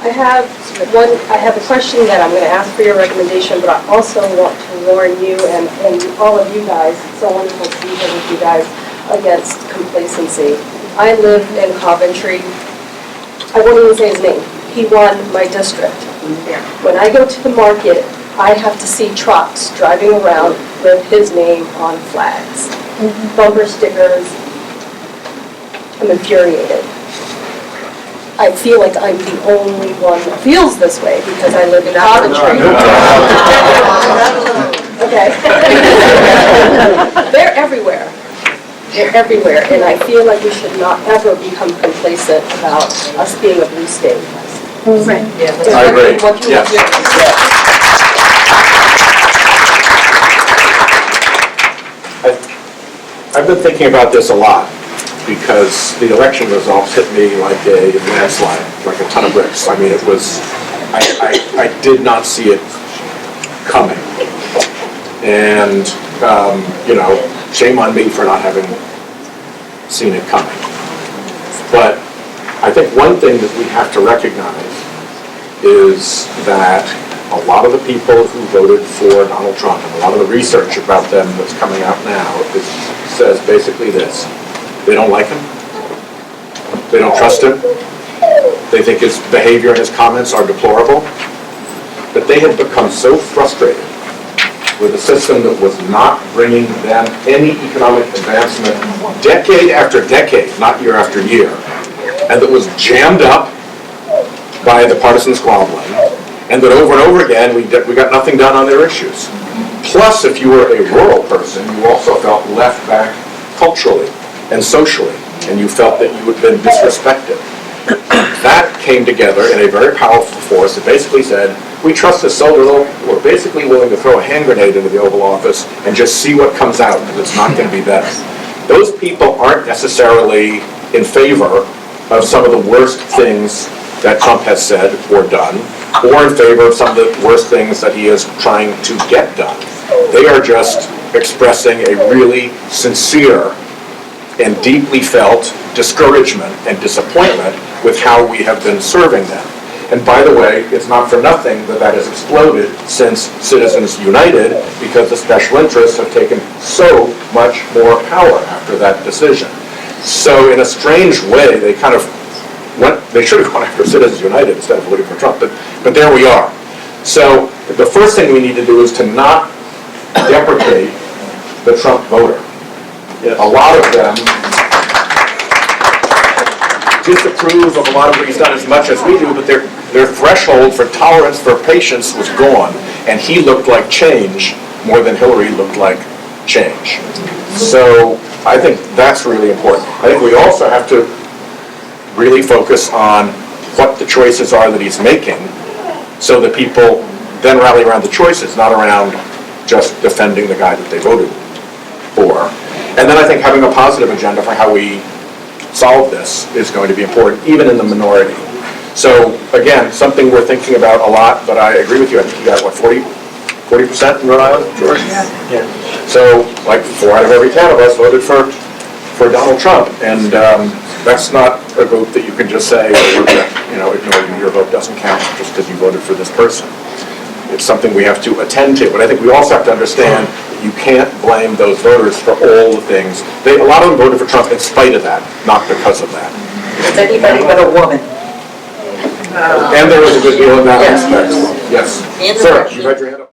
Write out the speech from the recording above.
I have a question that I'm going to ask for your recommendation, but I also want to warn you and all of you guys, it's so wonderful to be here with you guys, against complacency. I live in Coventry. I won't even say his name. He won my district. When I go to the market, I have to see trucks driving around with his name on flags, bumper stickers. I'm infuriated. I feel like I'm the only one that feels this way because I live in Coventry. Okay. They're everywhere. They're everywhere, and I feel like we should not ever become complacent about us being a blue state. Right. Yeah, I agree. Yes. I've been thinking about this a lot because the election results hit me like a landslide, like a ton of bricks. I mean, it was, I did not see it coming. And, you know, shame on me for not having seen it coming. But I think one thing that we have to recognize is that a lot of the people who voted for Donald Trump, and a lot of the research about them that's coming out now, says basically this. They don't like him. They don't trust him. They think his behavior and his comments are deplorable. But they had become so frustrated with a system that was not bringing them any economic advancement decade after decade, not year after year, and that was jammed up by the partisan squabbling, and that over and over again we got nothing done on their issues. Plus, if you were a rural person, you also felt left back culturally and socially, and you felt that you had been disrespected. That came together in a very powerful force that basically said, we trust this so little, we're basically willing to throw a hand grenade into the Oval Office and just see what comes out, because it's not going to be better. Those people aren't necessarily in favor of some of the worst things that Trump has said or done, or in favor of some of the worst things that he is trying to get done. They are just expressing a really sincere and deeply felt discouragement and disappointment with how we have been serving them. And by the way, it's not for nothing that that has exploded since Citizens United, because the special interests have taken so much more power after that decision. So in a strange way, they kind of they should have gone after Citizens United instead of voting for Trump, but there we are. So the first thing we need to do is to not deprecate the Trump voter. Yes. A lot of them disapprove of a lot of what he's done as much as we do, but their threshold for tolerance, for patience was gone, and he looked like change more than Hillary looked like change. So I think that's really important. I think we also have to really focus on what the choices are that he's making so that people then rally around the choices, not around just defending the guy that they voted for. And then I think having a positive agenda for how we solve this is going to be important, even in the minority. So again, something we're thinking about a lot, but I agree with you. I think you got, what, 40% in Rhode Island, George? Yeah. So like 4 out of every 10 of us voted for Donald Trump. And that's not a vote that you can just say, you know, ignore your vote doesn't count just because you voted for this person. It's something we have to attend to. But I think we also have to understand that you can't blame those voters for all the things. A lot of them voted for Trump in spite of that, not because of that. It's anybody but a woman. And there was a good deal in that aspect. Yes. Sir, you had your hand up.